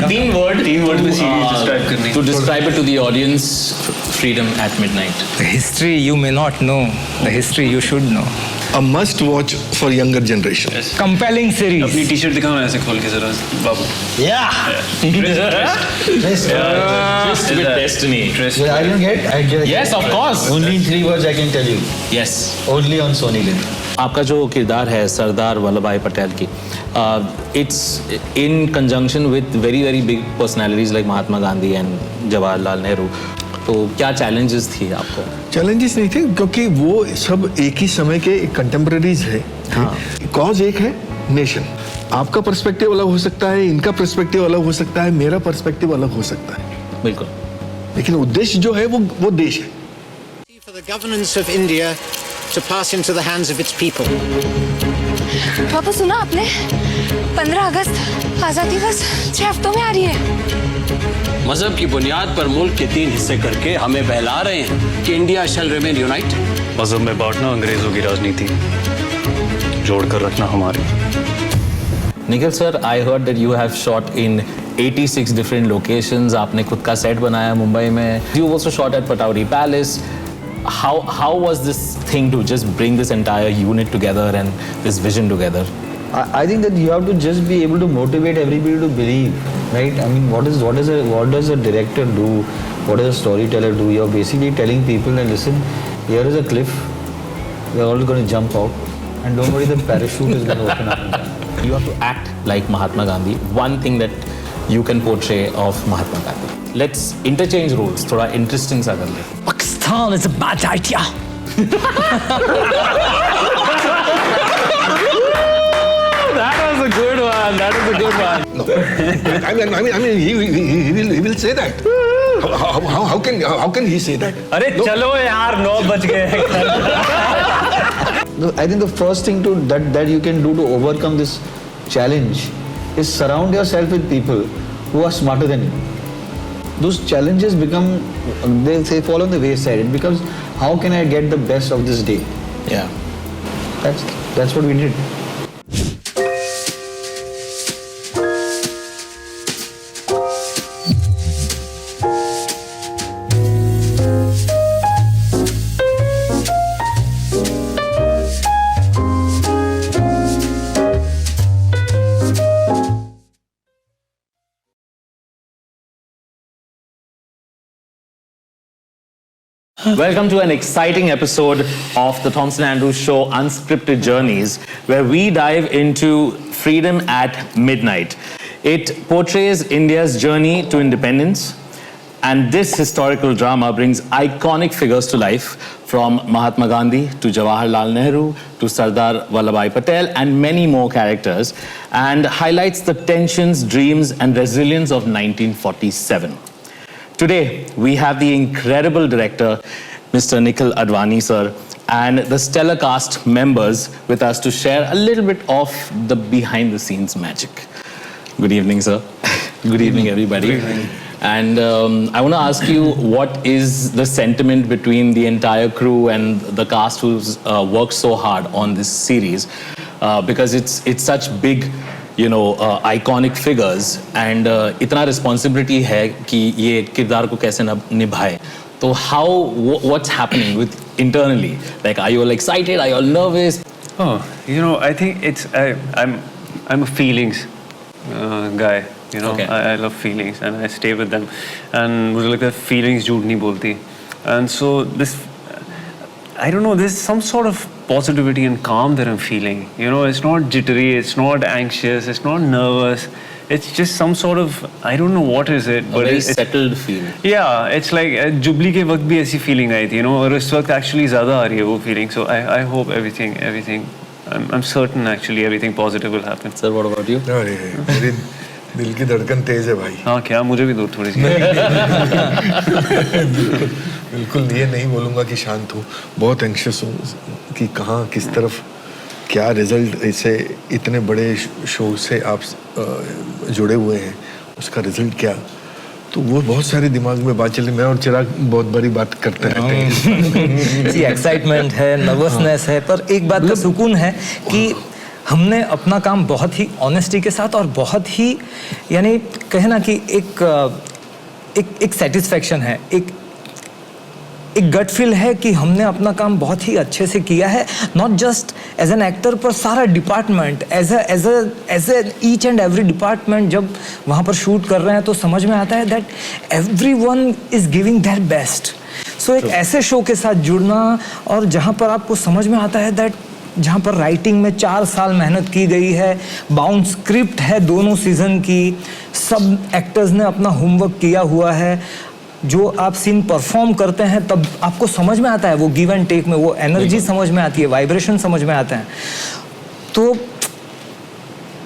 तीन वर्ड में series describe करनी to describe it to the audience. Freedom at midnight. The history you may not know, the history you should know. A must watch for younger generation. Yes. Compelling series. अपनी T-shirt दिखाओ ऐसे खोल के जरा बाबू. Yeah. Just with destiny. I didn't get. Yes, of course. Only in 3 words I can tell you. Yes. Only on SonyLiv. आपका जो किरदार है सरदार वल्लभाई पटेल की, it's in conjunction with very very big personalities like Mahatma Gandhi and Jawaharlal Nehru. तो क्या challenges थी आपको? Challenges नहीं थे क्योंकि वो सब एक ही समय के कंटेम्पररीज है. कॉज एक है, नेशन. आपका पर्सपेक्टिव अलग हो सकता है, इनका पर्सपेक्टिव अलग हो सकता है, मेरा पर्सपेक्टिव अलग हो सकता है. बिल्कुल. लेकिन उद्देश्य जो है वो देश है. For the governance of India to pass into the hands of its people. पापा सुना आपने? 15 अगस्त आजादी दिवस 6 हफ्तों में आ रही है. मजहब की बुनियाद पर मुल्क के 3 हिस्से करके हमें बहला रहे हैं कि इंडिया शैल रिमेन यूनाइट. मजहब में बांटना अंग्रेजों की राजनीति, जोड़कर रखना हमारी. Nikhil sir, I heard that you have shot in 86 different locations. आपने खुद का सेट बनाया मुंबई में. You also shot at Patriotic Palace. How was this thing to just bring this entire unit together and this vision together? I think that you have to just be able to motivate everybody to believe, right? I mean, what does a director do? What does a storyteller do? You're basically telling people that listen, here is a cliff. We're all going to jump out, and don't worry, the parachute is going to open up. You have to act like Mahatma Gandhi. One thing that you can portray of Mahatma Gandhi. Let's interchange roles. थोड़ा interesting सा कर ले. Pakistan is a bad idea. That was a good one. That was a good one. No. I mean, he will say that. How can he say that? अरे चलो यार 9 बज गए. I think the first thing that you can do to overcome this challenge is surround yourself with people who are smarter than you. Those challenges they fall on the wayside. It becomes, how can I get the best of this day? Yeah. That's what we did. Welcome to an exciting episode of the Thomson Andrews Show, Unscripted Journeys, where we dive into freedom at midnight. It portrays India's journey to independence, and this historical drama brings iconic figures to life, from Mahatma Gandhi to Jawaharlal Nehru to Sardar Vallabhbhai Patel and many more characters, and highlights the tensions, dreams, and resilience of 1947. Today, we have the incredible director, Mr. Nikkhil Advani, sir, and the stellar cast members with us to share a little bit of the behind-the-scenes magic. Good evening, sir. Good evening, everybody. Good evening. And I want to ask you, what is the sentiment between the entire crew and the cast who's worked so hard on this series? Because it's such big, iconic figures, and इतना responsibility है कि ये किरदार को कैसे निभाए. So what's happening with internally? Like, are you all excited? Are you all nervous? Oh, I think I'm a feelings guy. Okay. I love feelings and I stay with them. And मुझे लगता है feelings झूठ नहीं बोलती. And so I don't know, there's some sort of positivity and calm that I'm feeling. It's not jittery, it's not anxious, it's not nervous. It's just some sort of, I don't know what is it. But very settled feel. Yeah, it's like jubilee के वक्त भी ऐसी feeling आई थी, और इस वक्त actually ज़्यादा आ रही है वो feeling. So I hope everything, I'm certain actually everything positive will happen. Sir, what about you? मेरी दिल की धड़कन तेज है भाई. हाँ क्या, मुझे भी दूर थोड़ी सी. बिल्कुल ये नहीं बोलूँगा कि शांत हूँ. बहुत एंक्शस हूँ कि कहाँ किस तरफ क्या रिजल्ट, इसे इतने बड़े शो से आप जुड़े हुए हैं, उसका रिजल्ट क्या. तो वो बहुत सारे दिमाग में बात चली. मैं और चिराग बहुत बड़ी बात करते रहते हैं. एक्साइटमेंट है, नर्वसनेस है, पर एक बात का सुकून है कि हमने अपना काम बहुत ही ऑनेस्टी के साथ और बहुत ही यानी कहे ना कि एक सेटिस्फेक्शन है, एक गट फील है कि हमने अपना काम बहुत ही अच्छे से किया है, not just as an actor पर सारा department as a each and every department जब वहाँ पर शूट कर रहे हैं तो समझ में आता है that everyone is giving their best. So एक ऐसे शो के साथ जुड़ना और जहाँ पर आपको समझ में आता है दैट जहाँ पर राइटिंग में 4 साल मेहनत की गई है, बाउंड स्क्रिप्ट है दोनों सीजन की, सब एक्टर्स ने अपना होमवर्क किया हुआ है, जो आप सीन परफॉर्म करते हैं तब आपको समझ में आता है वो गिव एंड टेक में वो एनर्जी समझ में आती है, वाइब्रेशन समझ में आते हैं। तो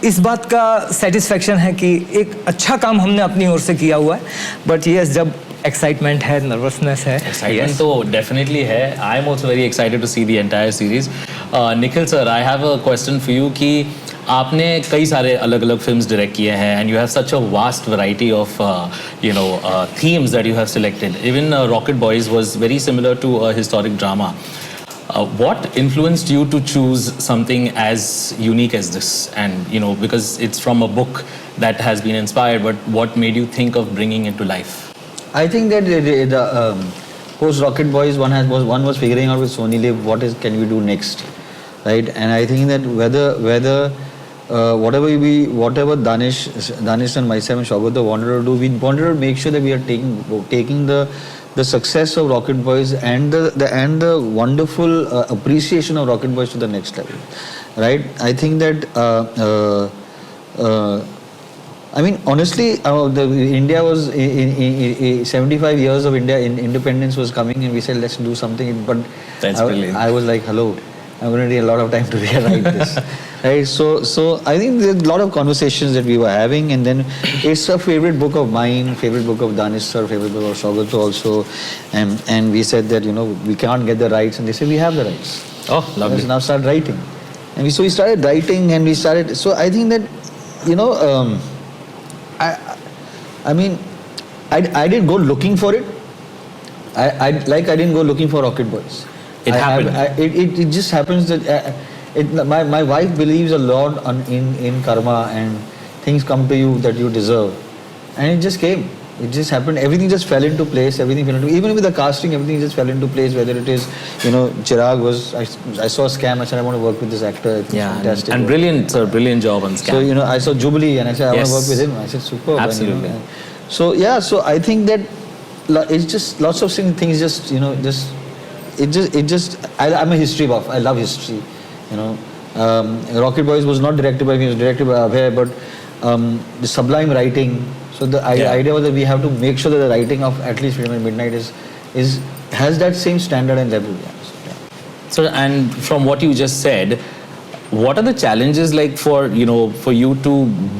इस बात का सेटिस्फेक्शन है कि एक अच्छा काम हमने अपनी ओर से किया हुआ है। बट यस, जब एक्साइटमेंट है, नर्वसनेस है, एक्साइटमेंट तो डेफिनेटली है। I am also very excited to see the entire series. Nikhil sir, I have a question for you कि आपने कई सारे अलग अलग फिल्म्स डायरेक्ट किए हैं and you have such a vast variety of themes that you have selected. Even Rocket Boys was very similar to a historic drama. What influenced you to choose something as unique as this? And because it's from a book that has been inspired, but what made you think of bringing it to life? I think that the post Rocket Boys one was figuring out with SonyLiv can we do next, right? And I think that whether whatever Danish and myself and Shogata wanted to do, we wanted to make sure that we are taking the success of Rocket Boys and the wonderful appreciation of Rocket Boys to the next level, right? I think that I mean, honestly, India was in 75 years of India independence was coming, and we said let's do something. But that's brilliant. I was like, hello, I'm going to need a lot of time to rewrite this, right? So I think there's a lot of conversations that we were having, and then it's a favorite book of mine, favorite book of Danish sir, favorite book of Shogato also, and we said that we can't get the rights, and they said we have the rights. Oh, lovely. Let's now start writing, and we started writing, and we started. So I think that I mean, I didn't go looking for it. I didn't go looking for Rocket Boys. It happened. It just happens that my wife believes a lot in karma, and things come to you that you deserve, and it just came. It just happened. Everything just fell into place. Even with the casting, everything just fell into place. Whether it is, Chirag was. I saw Scam. I said I want to work with this actor. Yeah, fantastic. And brilliant, sir. Brilliant job on Scam. So I saw Jubilee, and I said I want to work with him. I said super. Absolutely. So yeah. So I think that it's just lots of things. I'm a history buff. I love history. Rocket Boys was not directed by me. It was directed by Abhay, but the sublime writing. So the idea was that we have to make sure that the writing of at least Freedom at Midnight has that same standard and level. Yeah. So, and from what you just said, what are the challenges like for you to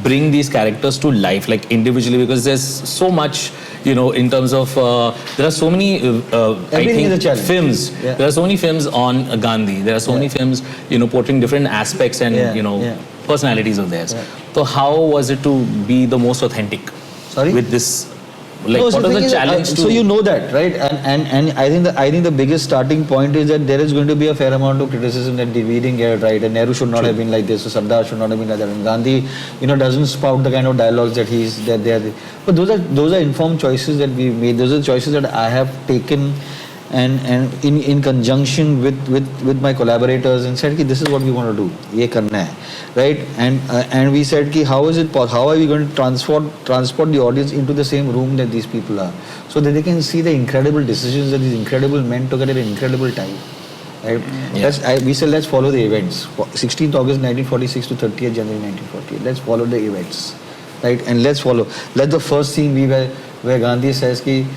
bring these characters to life, like individually? Because there's so much, in terms of there are so many I think films. Yeah. There are so many films on Gandhi. There are so many films portraying different aspects and personalities of theirs. Yeah. So how was it to be the most authentic? Sorry? With this, like, what was the challenge to? So you know that, right? And I think the biggest starting point is that there is going to be a fair amount of criticism that we didn't get it right, and Nehru should not have been like this, or Sardar should not have been like that, and Gandhi, doesn't spout the kind of dialogues that they are. But those are informed choices that we made. Those are choices that I have taken, and in conjunction with my collaborators, and said, this is what we want to do. Ye karna hai. Right? And we said, how are we going to transport the audience into the same room that these people are, so that they can see the incredible decisions that these incredible men took at an incredible time. Right? Yeah. We said, let's follow the events. 16th August 1946 to 30th January 1948. Let's follow the events. Right? And let the first scene be where Gandhi says कि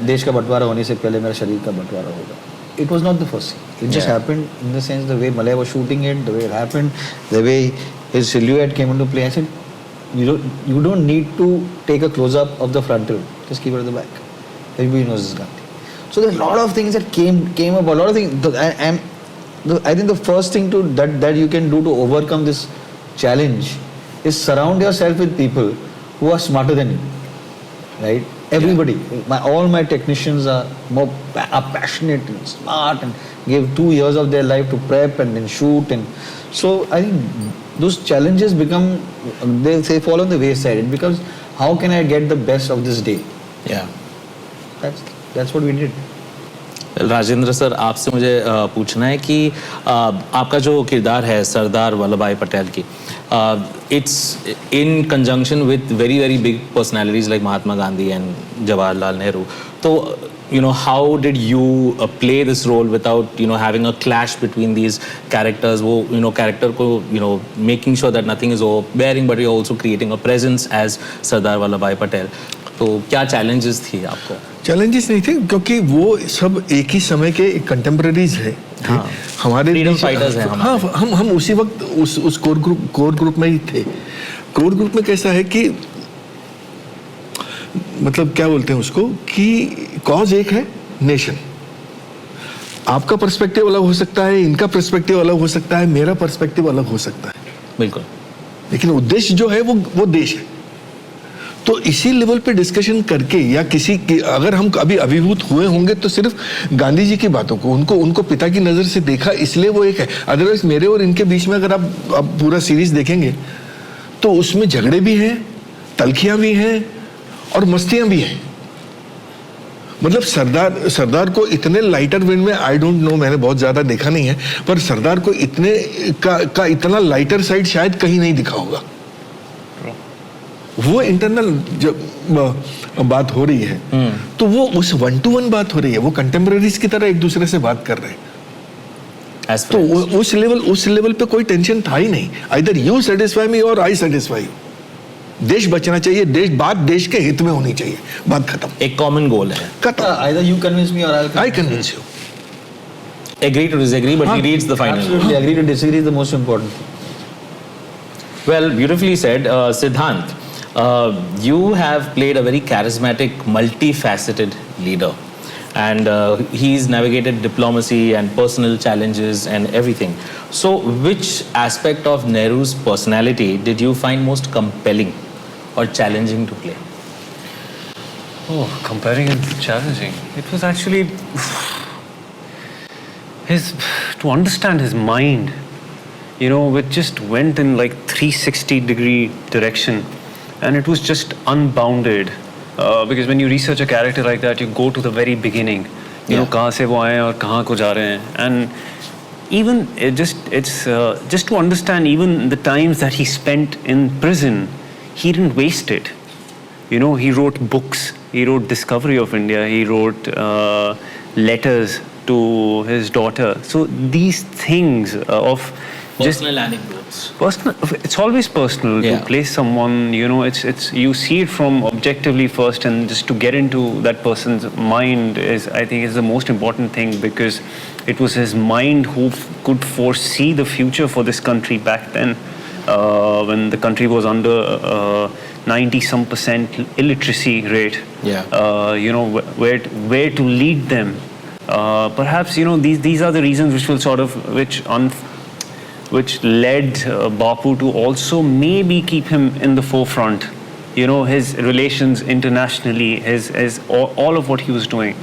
देश का बंटवारा होने से पहले मेरा शरीर का बंटवारा होगा. It was not the first scene. It just happened in the sense the way Malay was shooting it, the way it happened, the way his silhouette came into play. I said, you don't need to take a close-up of the frontal. Just keep it at the back. Everybody knows this Gandhi. So there's a lot of things that came up. A lot of things. I think the first thing that you can do to overcome this challenge is surround yourself with people who are smarter than you. right? Everybody, all my technicians are passionate and smart and gave 2 years of their life to prep and then shoot, and so I think those challenges become, they fall on the wayside. It becomes, how can I get the best of this day? Yeah. That's what we did. Rajendra sir, आपसे मुझे पूछना है कि आपका जो किरदार है सरदार वल्लभ भाई पटेल की, it's in conjunction with very very big personalities like Mahatma Gandhi and Jawaharlal Nehru. तो how did you play this role without having a clash between these characters? वो character को making sure that nothing is overbearing, but you're also creating a presence as Sardar Vallabhbhai Patel. तो क्या challenges थी आपको? Challenges नहीं थे, क्योंकि वो सब एक ही समय के कंटेम्पररीज है. हाँ, हमारे फ्रीडम फाइटर्स हैं. हाँ, हम उसी वक्त उस कोर ग्रुप में ही थे. कोर ग्रुप में कैसा है कि मतलब क्या बोलते हैं उसको, कि कॉज एक है, नेशन. आपका पर्सपेक्टिव अलग हो सकता है, इनका पर्सपेक्टिव अलग हो सकता है, मेरा पर्सपेक्टिव अलग हो सकता है. बिल्कुल. लेकिन उद्देश्य जो है वो देश है. तो इसी लेवल पे डिस्कशन करके, या किसी की अगर हम अभी अभिभूत हुए होंगे तो सिर्फ गांधी जी की बातों को, उनको पिता की नज़र से देखा, इसलिए वो एक है. अदरवाइज मेरे और इनके बीच में अगर आप पूरा सीरीज देखेंगे तो उसमें झगड़े भी हैं, तलखियां भी हैं और मस्तियां भी हैं. मतलब सरदार को इतने लाइटर विंड में, आई डोंट नो, मैंने बहुत ज्यादा देखा नहीं है, पर सरदार को इतने का इतना लाइटर साइड शायद कहीं नहीं दिखा होगा. वो इंटरनल जब बात हो रही है तो वो उस 1-to-1 बात हो रही है, वो कंटेम्पररीज की तरह एक दूसरे से बात कर रहे हैं. तो उस लेवल पे कोई टेंशन था ही नहीं. आइदर यू सेटिस्फाई मी और आई सेटिस्फाई यू. देश बचना चाहिए, बात देश के हित में होनी चाहिए, बात खत्म. एक कॉमन गोल है. Either you convince me or I convince you. Agree to disagree, but he reads the final. Absolutely, agree to disagree is the most important. Well, beautifully said. Siddhant, you have played a very charismatic, multifaceted leader, and he's navigated diplomacy and personal challenges and everything. So, which aspect of Nehru's personality did you find most compelling or challenging to play? Oh, comparing and challenging. It was actually to understand his mind, it just went in like 360-degree direction. And it was just unbounded, because when you research a character like that, you go to the very beginning. कहाँ से वो आए और कहाँ को जा रहे हैं. And even just to understand even the times that he spent in prison, he didn't waste it. He wrote books. He wrote Discovery of India. He wrote letters to his daughter. So these things of personal anecdotes. Personal. It's always personal to play someone. It's you see it from objectively first, and just to get into that person's mind I think is the most important thing, because it was his mind who could foresee the future for this country back then, when the country was under 90-some% illiteracy rate. Where to lead them. Perhaps these are the reasons which will which led Bapu to also maybe keep him in the forefront. His relations internationally, his all of what he was doing.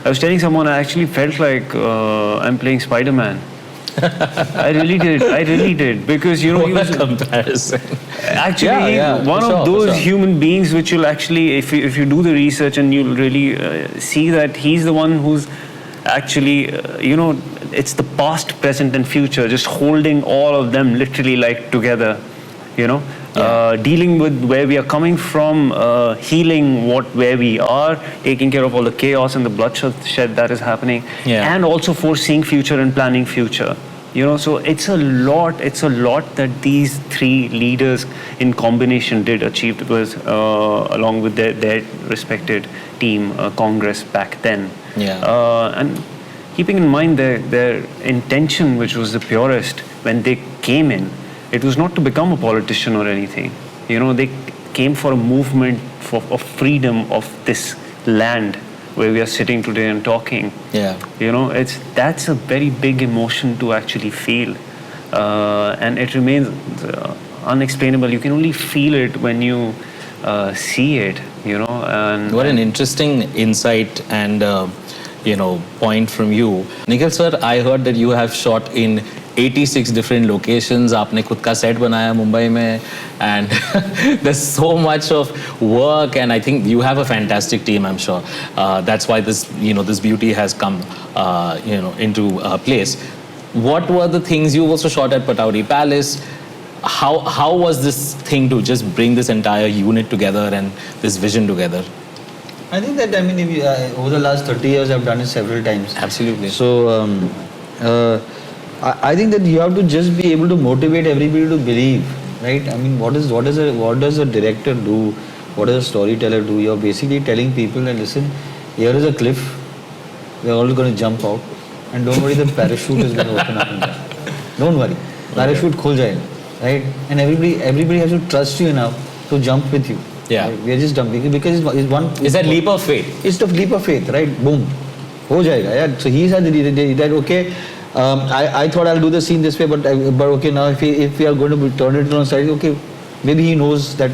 I was telling someone, I actually felt like I'm playing Spider-Man. I really did, because he was comparison. Actually, one of those human beings which you'll actually, if you do the research, and you'll really see that he's the one who's actually, it's the past, present and future, just holding all of them literally like together, dealing with where we are coming from, healing where we are, taking care of all the chaos and the bloodshed that is happening, and also foreseeing future and planning future. So it's a lot that these three leaders in combination did achieve, was along with their respected team, Congress back then. And keeping in mind their intention, which was the purest when they came in, it was not to become a politician or anything. They came for a movement of freedom of this land where we are sitting today and talking. That's a very big emotion to actually feel, and it remains unexplainable. You can only feel it when you see it, and What an interesting insight and point from you. Nikhil sir, I heard that you have shot in 86 different locations. आपने खुद का set बनाया मुंबई में, and there's so much of work, and I think you have a fantastic team. I'm sure that's why this beauty has come into place. What were the things you also shot at Patowri Palace? How was this thing to just bring this entire unit together and this vision together? I think that, if you, over the last 30 years, I've done it several times. Absolutely. So, I think that you have to just be able to motivate everybody to believe, right? What does a director do? What does a storyteller do? You're basically telling people that, listen, here is a cliff, we're all going to jump out, and don't worry, the parachute is going to open up in there. Don't worry, parachute khul jayega, right? And everybody has to trust you enough to jump with you. Yeah. Right? We are just jumping because it's one. Is that leap of faith? It's the leap of faith, right? Boom, ho jayega. Yeah. So he said that okay. I thought I'll do the scene this way, but okay, now if we are going to turn it on side, okay, maybe he knows that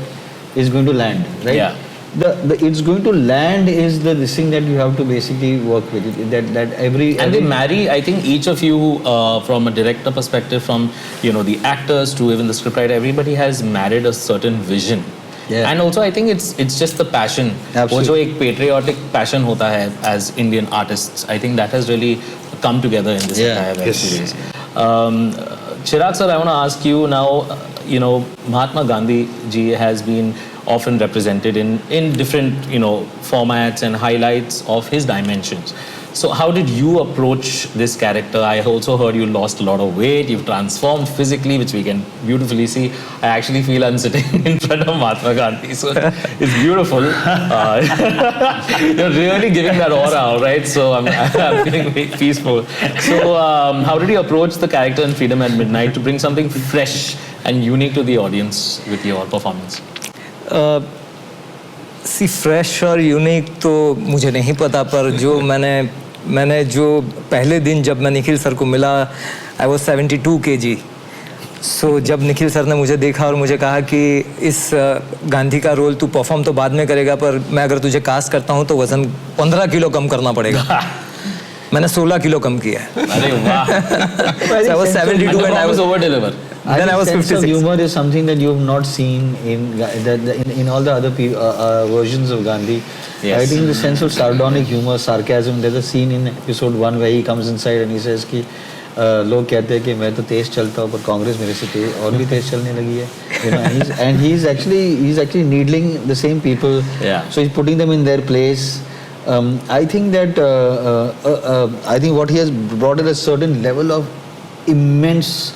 it's going to land, right? Yeah. The it's going to land is this thing that you have to basically work with. They marry, I think each of you from a director perspective, from the actors to even the scriptwriter, everybody has married a certain vision. Yeah. And also I think it's just the passion. Absolutely. वो जो एक patriotic passion होता है as Indian artists, I think that has really come together in this entire web series. Chirag sir, I want to ask you now, Mahatma Gandhi ji has been often represented in different formats and highlights of his dimensions. So how did you approach this character? I also heard you lost a lot of weight, you've transformed physically, which we can beautifully see. I actually feel I'm sitting in front of Mahatma Gandhi, so it's beautiful. You're really giving that aura out, right? So I'm feeling very peaceful. So how did you approach the character in Freedom at Midnight to bring something fresh and unique to the audience with your performance? Fresh और unique तो मुझे नहीं पता, पर जो मैंने जो पहले दिन जब मैं निखिल सर को मिला, आई वॉज 72 kg. सो जब निखिल सर ने मुझे देखा और मुझे कहा कि इस गांधी का रोल तू परफॉर्म तो बाद में करेगा, पर मैं अगर तुझे कास्ट करता हूँ तो वजन 15 किलो कम करना पड़ेगा. मैंने 16 किलो कम किया है. अरे वाह. So I was 72 and I was over deliver. Then I was sense 56. of humor is something that you have not seen in all the other versions of Gandhi. Yes. I think the sense of sardonic humor, sarcasm. There's a scene in episode 1 where he comes inside and he says कि लोग कहते हैं कि मैं तो तेज चलता हूँ, पर कांग्रेस मेरे से तेज और भी तेज चलने लगी है. And he's actually needling the same people. Yeah. So he's putting them in their place. I think that I think what he has brought is a certain level of immense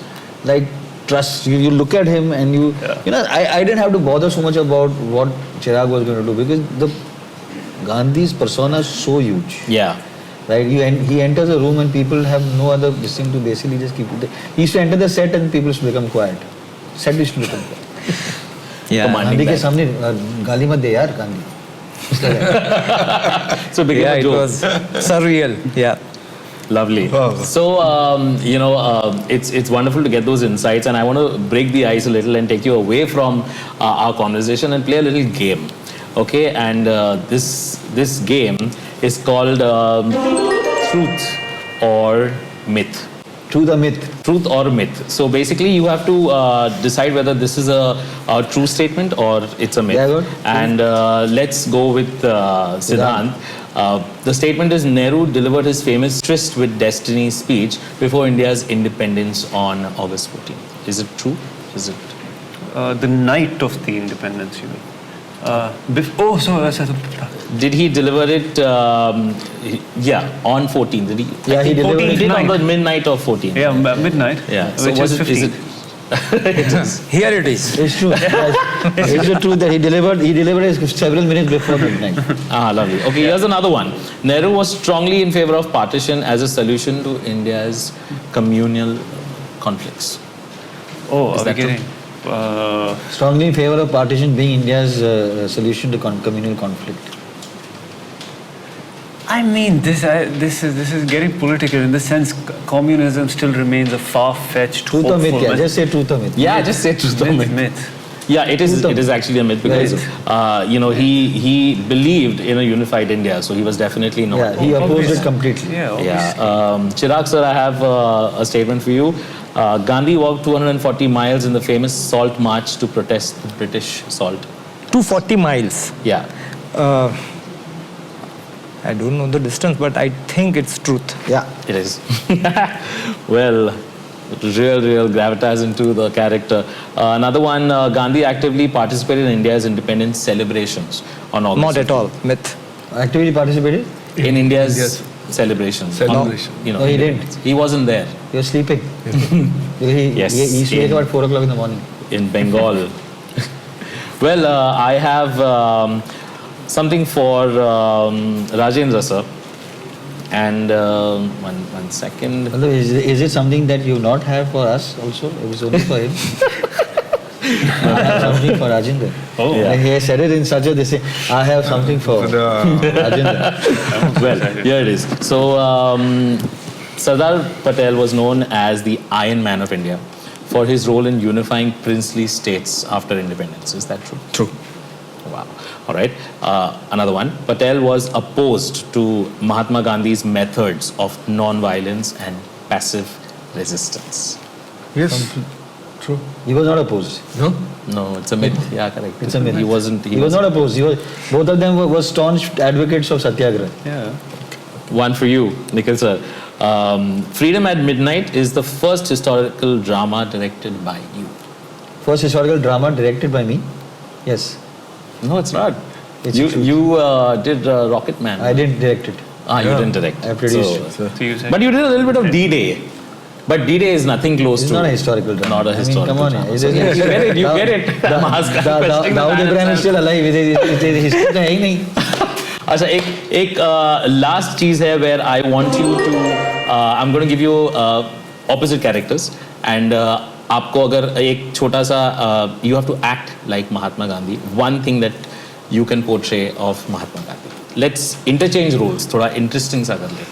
trust. You look at him and I didn't have to bother so much about what Chirag was going to do, because the Gandhi's persona is so huge. Yeah. Right, he enters a room and people have no other thing to basically just keep it. He used to enter the set and people used to become quiet. Set used to become quiet. Yeah. Gandhi के सामने गाली मत दे यार Gandhi. So became a it joke. was surreal. Yeah. Lovely. Wow. So, it's wonderful to get those insights, and I want to break the ice a little and take you away from our conversation and play a little game. Okay, and this game is called Truth or Myth. Truth or myth? Truth or myth. So basically, you have to decide whether this is a true statement or it's a myth. Yeah, good. And let's go with Siddhant. The statement is Nehru delivered his famous tryst with destiny speech before India's independence on August 14th. Is it true? Is it? The night of the independence, you mean? Did he deliver it? On 14th. Did he? Yeah, he delivered it He did on the midnight. midnight of 14th. Yeah, midnight. Yeah. So Which was is it? 15. It is. Here it is. It's true. It's the truth that he delivered it several minutes before midnight. Lovely. Okay, here's another one. Nehru was strongly in favor of partition as a solution to India's communal conflicts. Oh, Is are we that true? getting? Strongly in favor of partition being India's solution to communal conflict. I mean, this is getting political in the sense communism still remains a far-fetched, Truth or myth? hopeful Yeah, just say truth or myth. Yeah, just say truth or myth. myth. Yeah, it is actually a myth because he believed in a unified India, so he was definitely not. Yeah, he opposed it completely. Yeah. Chirag sir, I have a statement for you. Gandhi walked 240 miles in the famous Salt March to protest the British salt. 240 miles. Yeah. I don't know the distance, but I think it's truth. Yeah. It is. Well, real gravitas into the character. Another one, Gandhi actively participated in India's independence celebrations on August. Not at all. Myth. Actively participated? In India's celebrations. Celebration. No, he didn't. He wasn't there. He was sleeping. Yes. He used to wake up at 4 o'clock in the morning. In Bengal. Well, I have something for Rajendra sir. And one second. Is it something that you not have for us also? It was only for him. I have something for Rajendra. Oh. Yeah. He has said it in such a, they say, I have something for Rajendra. Well, here it is. So, Sardar Patel was known as the Iron Man of India for his role in unifying princely states after independence. Is that true? True. Wow. All right. Another one. Patel was opposed to Mahatma Gandhi's methods of non-violence and passive resistance. Yes. True. He was not opposed. No? No, it's a myth. Yeah, correct. It's a myth. He wasn't. He was not opposed. Both of them were staunch advocates of Satyagraha. Yeah. One for you, Nikkhil sir. Freedom at Midnight is the first historical drama directed by you. First historical drama directed by me? Yes. No, it's not. It's you true. you did Rocket Man. I didn't direct it. You didn't direct. I produced it. So you said. But you did a little bit of D-Day. But D-Day is nothing close It's to. not a historical drama. Not a historical come on. drama. Is So it- you get it. You get it. I'm asking questioning the Dawood man Ibrahim is himself. still alive. History तो है ही नहीं. अच्छा एक last चीज है where I want you to I'm going to give you opposite characters and आपको अगर एक छोटा सा you have to act like Mahatma Gandhi. One thing that you can portray of Mahatma Gandhi. Let's interchange roles. थोड़ा interesting सा कर ले.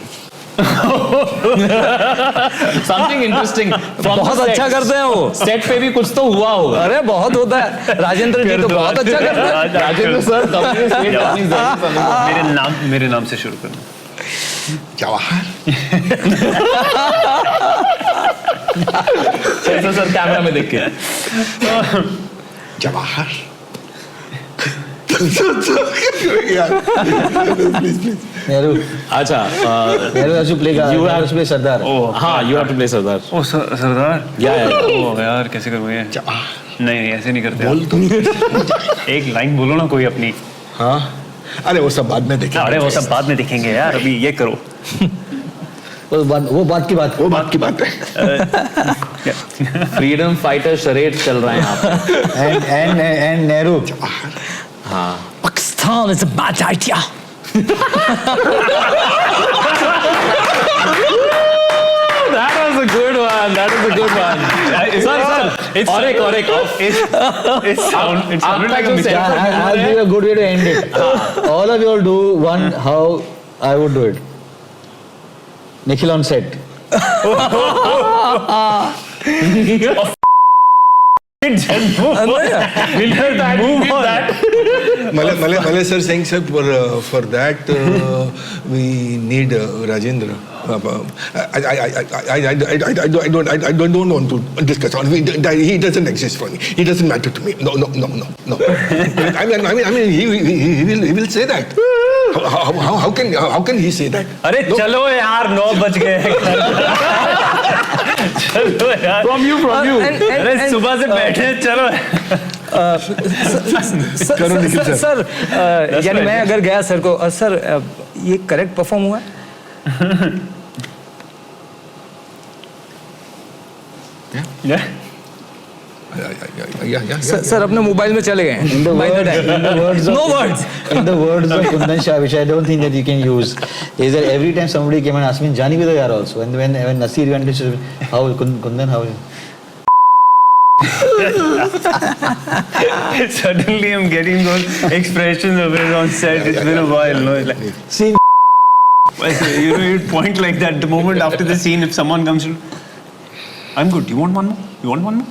Something interesting. बहुत अच्छा करते हैं वो. Set पे भी कुछ तो हुआ होगा. अरे बहुत होता है. राजेंद्र जी तो बहुत अच्छा करते हैं. राजेंद्र सर मेरे नाम से शुरू करना. जवाहर. सर कैमरा में देख के. जवाहर. Please. Nehru. अच्छा Nehru has to play Sardar. हाँ you have to play Sardar. O Sardar. Yeah. ओ यार कैसे करूँ ये? नहीं ऐसे नहीं करते. बोल तुम. एक लाइन बोलो ना कोई अपनी. हाँ. अरे वो सब बाद में देखेंगे. अरे वो सब बाद में देखेंगे यार. अभी ये करो. वो बात की बात. वो बात की बात है. फ्रीडम फाइटर शरेड चल रहे हैं यहाँ पे. And Nehru. हाँ. Pakistan is a bad idea. That was a good one. Sir. It's sounded like a mistake. I'll give you a good way to end it. All of you all do one how I would do it. Nikkhil on set. Malay sir saying sir for that we need Rajendra. I don't want to discuss on. He doesn't exist for me. He doesn't matter to me. No. I mean he will say that. How can he say that? अरे चलो यार 9 बज गए. चलो यार. From you. अरे सुबह से बैठे चलो. सर यानी मैं अगर गया सर को सर ये करेक्ट परफॉर्म हुआ है. Yeah. सर अपने मोबाइल में चले गए. In the words of Kundan Shah, which I don't think that you can use, is that every time somebody came and asked me, Jani bhi to yaar also. And when Nasir went to, how Kundan, how? Suddenly I'm getting those expressions of his on set. It's been a while, no? It's like, See, you'd point like that the moment after the scene if someone comes to. I'm good. You want one more? You want one more?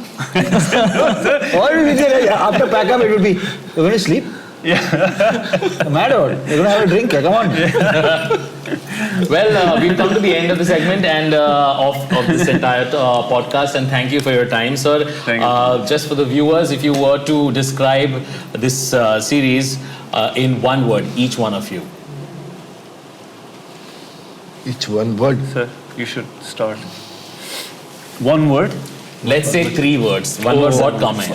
Or we say, after pack up, it would be, you're going to sleep? Yeah. Mad or what? You're going to have a drink? Come on. Well, we've come to the end of the segment and of this entire podcast, and thank you for your time, sir. Thank you. Just for the viewers, if you were to describe this series in one word, each one of you. Each one word. Sir, you should start. One word. Let's say 3 words. One word, what comment?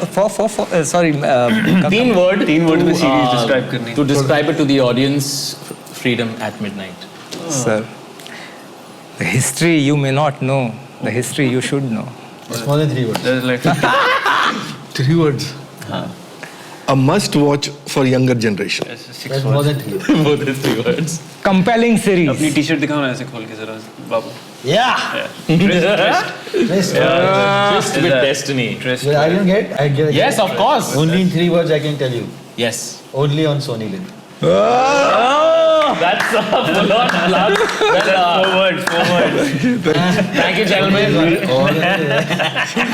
sorry. 3 word. 3 word में series describe करनी. To describe it to the audience, Freedom at Midnight. Sir, the history you may not know, the history you should know. It's more than 3 words. There's like 3 words. A must watch for younger generation. 6 That's more words. than 3 words. More than 3 words. Compelling series. अपनी T-shirt दिखाओ ना ऐसे खोल के जरा बाबू. Yeah! Twist with destiny. Well, I didn't get. I get. Yes, of course. Only in 3 words I can tell you. Yes. Only on SonyLiv. That's a full-on plug. Well, 4 words. Thank you, gentlemen.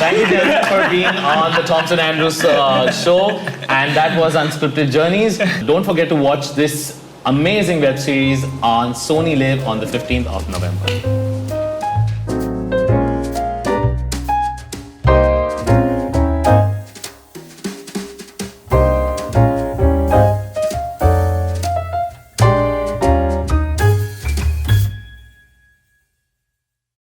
Thank you, gentlemen, for being on the Thomson Andrews Show. And that was Unscripted Journeys. Don't forget to watch this amazing web series on SonyLiv on the 15th of November.